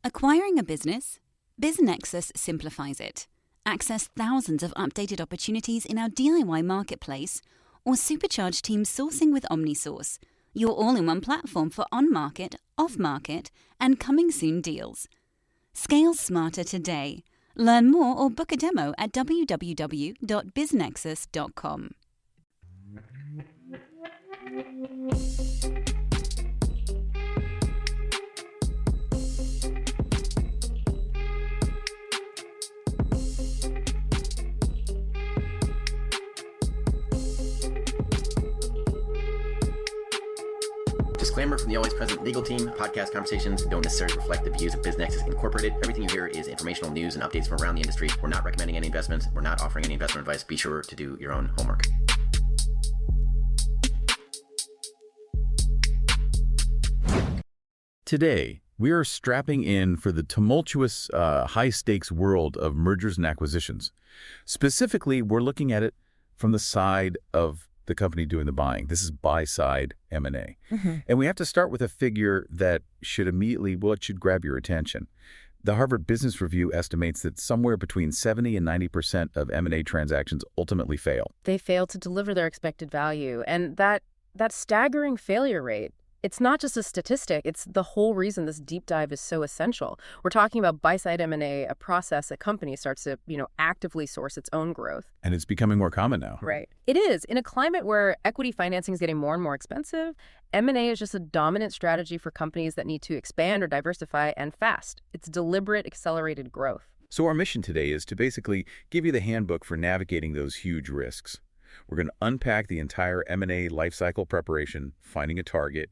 Acquiring a business? BizNexus simplifies it. Access thousands of updated opportunities in our DIY marketplace or supercharge team sourcing with OmniSource, your all-in-one platform for on-market, off-market, and coming-soon deals. Scale smarter today. Learn more or book a demo at www.biznexus.com. Disclaimer from the always present legal team. Podcast conversations don't necessarily reflect the views of BizNexus Incorporated. Everything you hear is informational news and updates from around the industry. We're not recommending any investments. We're not offering any investment advice. Be sure to do your own homework. Today, we are strapping in for the tumultuous, high-stakes world of mergers and acquisitions. Specifically, we're looking at it from the side of the company doing the buying. This is Buyside M&A. And we have to start with a figure that should immediately, well, it should grab your attention. The Harvard Business Review estimates that somewhere between 70 and 90% of M&A transactions ultimately fail. They fail to deliver their expected value. And that staggering failure rate, it's not just a statistic, it's the whole reason this deep dive is so essential. We're talking about Buyside M&A, a process a company starts to, actively source its own growth. And it's becoming more common now. Right. It is. In a climate where equity financing is getting more and more expensive, M&A is just a dominant strategy for companies that need to expand or diversify, and fast. It's deliberate, accelerated growth. So our mission today is to basically give you the handbook for navigating those huge risks. We're going to unpack the entire M&A lifecycle preparation, finding a target,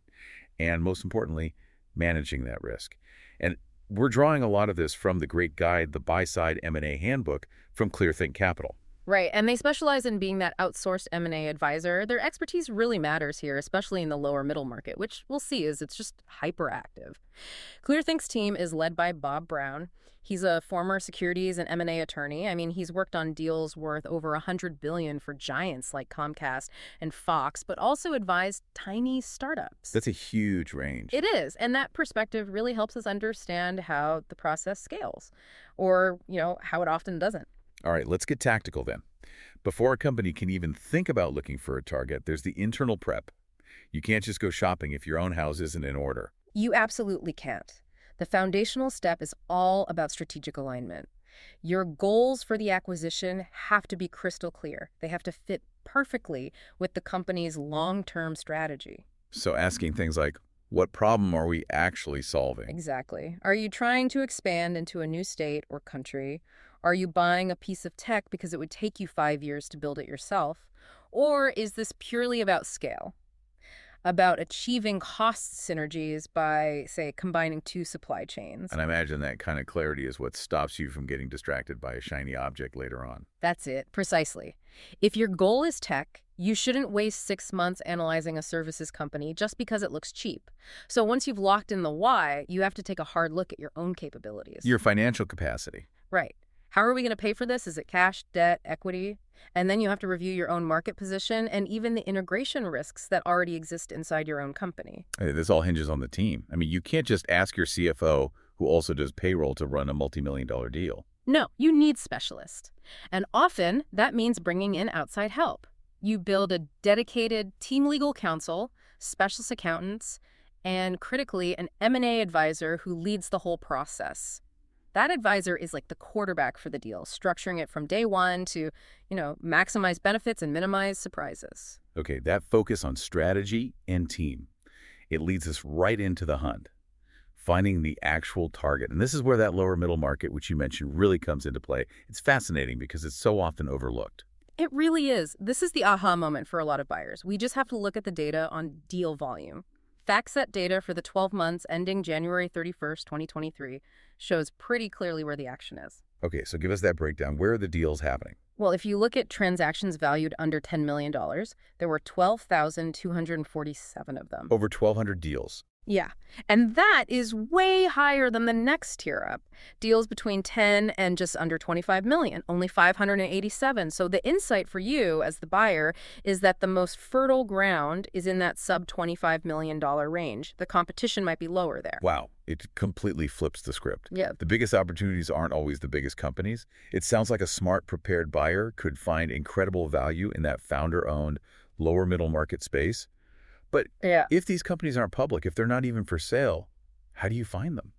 and most importantly, managing that risk. And we're drawing a lot of this from the great guide, the Buyside M&A Handbook from 𝗕𝘂𝘆 Capital. Right, and they specialize in being that outsourced M&A advisor. Their expertise really matters here, especially in the lower middle market, which we'll see is it's just hyperactive. 𝗕𝘂𝘆's team is led by Bob Brown. He's a former securities and M&A attorney. I mean, he's worked on deals worth over $100 billion for giants like Comcast and Fox, but also advised tiny startups. That's a huge range. It is, and that perspective really helps us understand how the process scales, or, how it often doesn't. All right, let's get tactical then. Before a company can even think about looking for a target, there's the internal prep. You can't just go shopping if your own house isn't in order. You absolutely can't. The foundational step is all about strategic alignment. Your goals for the acquisition have to be crystal clear. They have to fit perfectly with the company's long-term strategy. So asking things like, what problem are we actually solving? Exactly. Are you trying to expand into a new state or country? Are you buying a piece of tech because it would take you 5 years to build it yourself? Or is this purely about scale? About achieving cost synergies by, say, combining two supply chains? And I imagine that kind of clarity is what stops you from getting distracted by a shiny object later on. That's it, precisely. If your goal is tech, you shouldn't waste 6 months analyzing a services company just because it looks cheap. So once you've locked in the why, you have to take a hard look at your own capabilities. Your financial capacity. Right. How are we going to pay for this? Is it cash, debt, equity? And then you have to review your own market position and even the integration risks that already exist inside your own company. This all hinges on the team. I mean, you can't just ask your CFO, who also does payroll, to run a multi-million-dollar deal. No, you need specialists. And often that means bringing in outside help. You build a dedicated team legal counsel, specialist accountants, and critically, an M&A advisor who leads the whole process. That advisor is like the quarterback for the deal, structuring it from day one to, maximize benefits and minimize surprises. Okay, that focus on strategy and team, it leads us right into the hunt, finding the actual target. And this is where that lower middle market, which you mentioned, really comes into play. It's fascinating because it's so often overlooked. It really is. This is the aha moment for a lot of buyers. We just have to look at the data on deal volume. FactSet data for the 12 months ending January 31st, 2023 shows pretty clearly where the action is. Okay, so give us that breakdown. Where are the deals happening? Well, if you look at transactions valued under $10 million, there were 12,247 of them. Over 1,200 deals. Yeah, and that is way higher than the next tier up. Deals between 10 and just under 25 million, only 587. So the insight for you as the buyer is that the most fertile ground is in that sub $25 million range. The competition might be lower there. Wow, it completely flips the script. Yeah. The biggest opportunities aren't always the biggest companies. It sounds like a smart, prepared buyer could find incredible value in that founder-owned, lower middle market space. But if these companies aren't public, if they're not even for sale, how do you find them?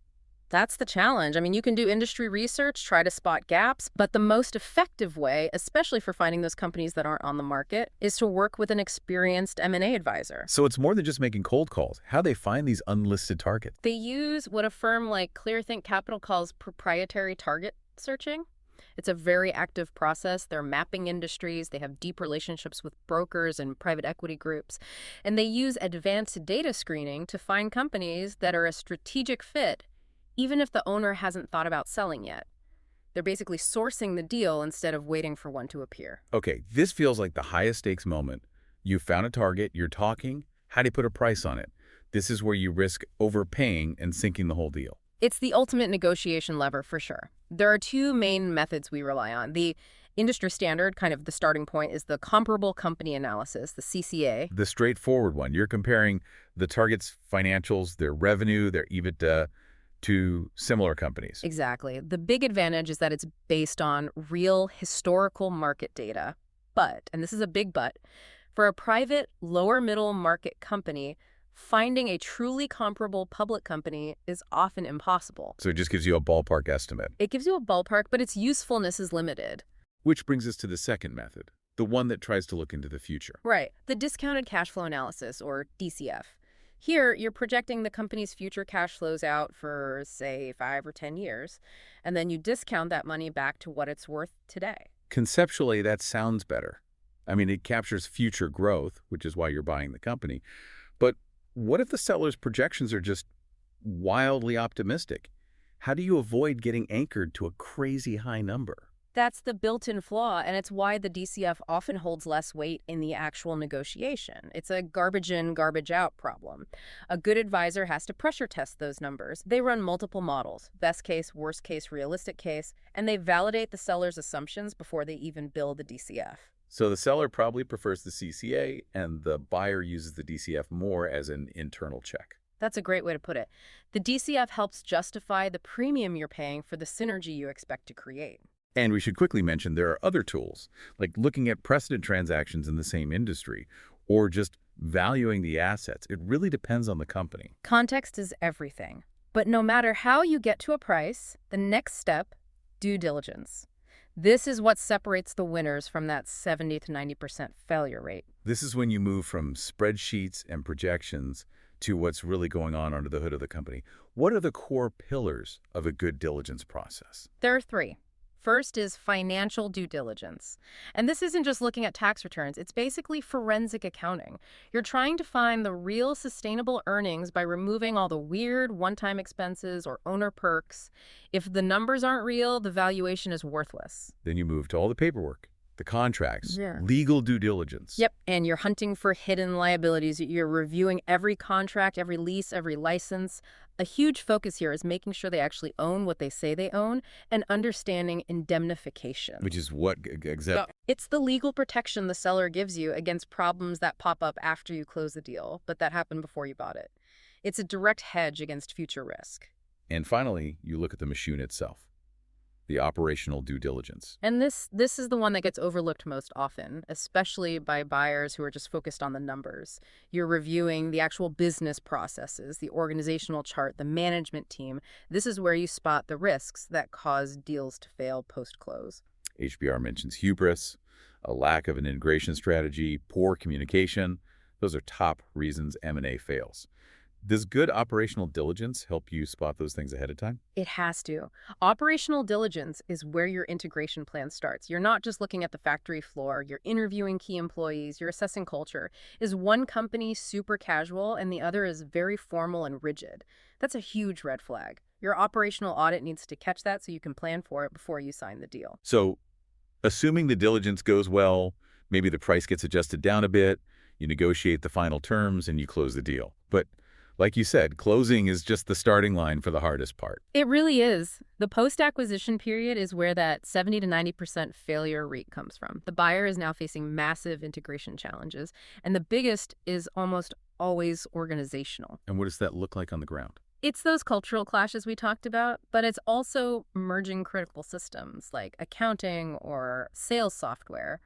That's the challenge. I mean, you can do industry research, try to spot gaps, but the most effective way, especially for finding those companies that aren't on the market, is to work with an experienced M&A advisor. So it's more than just making cold calls. How do they find these unlisted targets? They use what a firm like 𝗕𝘂𝘆-𝗏𝗂𝗃 calls proprietary target searching. It's a very active process. They're mapping industries. They have deep relationships with brokers and private equity groups. And they use advanced data screening to find companies that are a strategic fit, even if the owner hasn't thought about selling yet. They're basically sourcing the deal instead of waiting for one to appear. Okay, this feels like the highest stakes moment. You found a target, you're talking. How do you put a price on it? This is where you risk overpaying and sinking the whole deal. It's the ultimate negotiation lever for sure. There are two main methods we rely on. The industry standard, kind of the starting point, is the comparable company analysis, the CCA. The straightforward one. You're comparing the target's financials, their revenue, their EBITDA, to similar companies. Exactly. The big advantage is that it's based on real historical market data. But, and this is a big but, for a private lower middle market company, finding a truly comparable public company is often impossible. So it just gives you a ballpark estimate. It gives you a ballpark, but its usefulness is limited. Which brings us to the second method, the one that tries to look into the future. Right. The discounted cash flow analysis, or DCF. Here, you're projecting the company's future cash flows out for, say, 5 or 10 years, and then you discount that money back to what it's worth today. Conceptually, that sounds better. I mean, it captures future growth, which is why you're buying the company. But what if the seller's projections are just wildly optimistic? How do you avoid getting anchored to a crazy high number? That's the built-in flaw, and it's why the DCF often holds less weight in the actual negotiation. It's a garbage in, garbage out problem. A good advisor has to pressure test those numbers. They run multiple models, best case, worst case, realistic case, and they validate the seller's assumptions before they even build the DCF. So the seller probably prefers the CCA, and the buyer uses the DCF more as an internal check. That's a great way to put it. The DCF helps justify the premium you're paying for the synergy you expect to create. And we should quickly mention there are other tools, like looking at precedent transactions in the same industry, or just valuing the assets. It really depends on the company. Context is everything. But no matter how you get to a price, the next step, due diligence. This is what separates the winners from that 70 to 90% failure rate. This is when you move from spreadsheets and projections to what's really going on under the hood of the company. What are the core pillars of a good diligence process? There are 3. First is financial due diligence. And this isn't just looking at tax returns. It's basically forensic accounting. You're trying to find the real sustainable earnings by removing all the weird one-time expenses or owner perks. If the numbers aren't real, the valuation is worthless. Then you move to all the paperwork, the contracts, Yeah. legal due diligence. Yep, and you're hunting for hidden liabilities. You're reviewing every contract, every lease, every license. A huge focus here is making sure they actually own what they say they own and understanding indemnification. Which is what exactly? It's the legal protection the seller gives you against problems that pop up after you close the deal, but that happened before you bought it. It's a direct hedge against future risk. And finally, you look at the machine itself, the operational due diligence. And this is the one that gets overlooked most often, especially by buyers who are just focused on the numbers. You're reviewing the actual business processes, the organizational chart, the management team. This is where you spot the risks that cause deals to fail post-close. HBR mentions hubris, a lack of an integration strategy, poor communication. Those are top reasons M&A fails. Does good operational diligence help you spot those things ahead of time? It has to. Operational diligence is where your integration plan starts. You're not just looking at the factory floor. You're interviewing key employees. You're assessing culture. Is one company super casual and the other is very formal and rigid? That's a huge red flag. Your operational audit needs to catch that so you can plan for it before you sign the deal. So, assuming the diligence goes well, maybe the price gets adjusted down a bit, you negotiate the final terms, and you close the deal. But Like you said, closing is just the starting line for the hardest part. It really is. The post-acquisition period is where that 70 to 90% failure rate comes from. The buyer is now facing massive integration challenges, and the biggest is almost always organizational. And what does that look like on the ground? It's those cultural clashes we talked about, but it's also merging critical systems like accounting or sales software.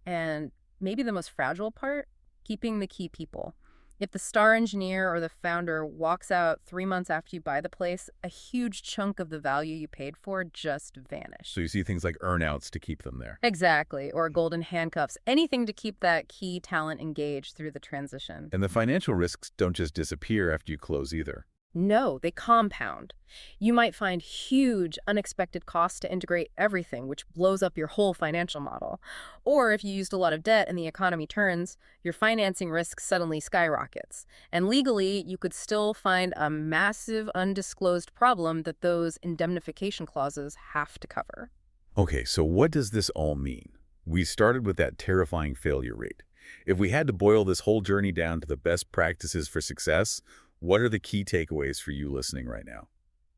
And maybe the most fragile part, keeping the key people. If the star engineer or the founder walks out 3 months after you buy the place, a huge chunk of the value you paid for just vanished. So you see things like earnouts to keep them there. Exactly, or golden handcuffs, anything to keep that key talent engaged through the transition. And the financial risks don't just disappear after you close either. No, they compound. You might find huge, unexpected costs to integrate everything, which blows up your whole financial model. Or if you used a lot of debt and the economy turns, your financing risk suddenly skyrockets. And legally, you could still find a massive undisclosed problem that those indemnification clauses have to cover. Okay, so what does this all mean? We started with that terrifying failure rate. If we had to boil this whole journey down to the best practices for success, what are the key takeaways for you listening right now?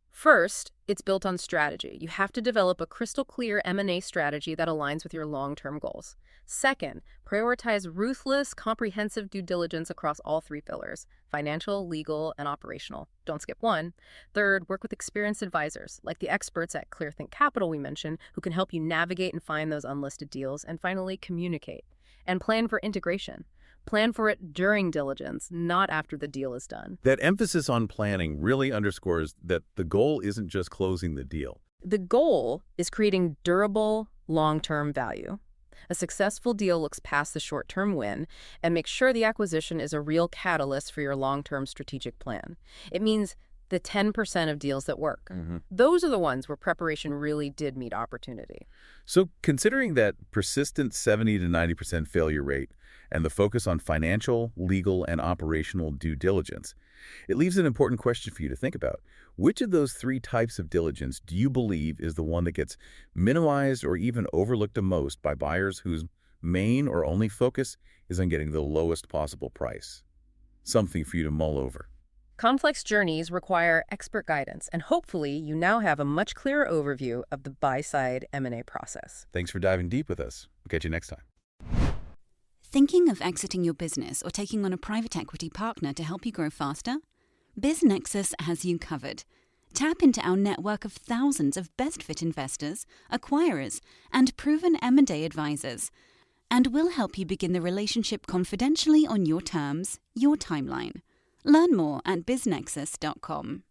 First, it's built on strategy. You have to develop a crystal clear M&A strategy that aligns with your long-term goals. Second, prioritize ruthless, comprehensive due diligence across all 3 pillars: financial, legal, and operational. Don't skip one. Third, work with experienced advisors, like the experts at 𝗕𝘂𝘆-𝗏𝗂𝗏 we mentioned, who can help you navigate and find those unlisted deals. And finally, communicate. And plan for integration. Plan for it during diligence, not after the deal is done. That emphasis on planning really underscores that the goal isn't just closing the deal. The goal is creating durable, long-term value. A successful deal looks past the short-term win and makes sure the acquisition is a real catalyst for your long-term strategic plan. It means the 10% of deals that work. Those are the ones where preparation really did meet opportunity. So considering that persistent 70 to 90% failure rate and the focus on financial, legal, and operational due diligence, it leaves an important question for you to think about. Which of those 3 types of diligence do you believe is the one that gets minimized or even overlooked the most by buyers whose main or only focus is on getting the lowest possible price? Something for you to mull over. Complex journeys require expert guidance, and hopefully you now have a much clearer overview of the buy-side M&A process. Thanks for diving deep with us. We'll catch you next time. Thinking of exiting your business or taking on a private equity partner to help you grow faster? BizNexus has you covered. Tap into our network of thousands of best-fit investors, acquirers, and proven M&A advisors, and we'll help you begin the relationship confidentially on your terms, your timeline. Learn more at biznexus.com.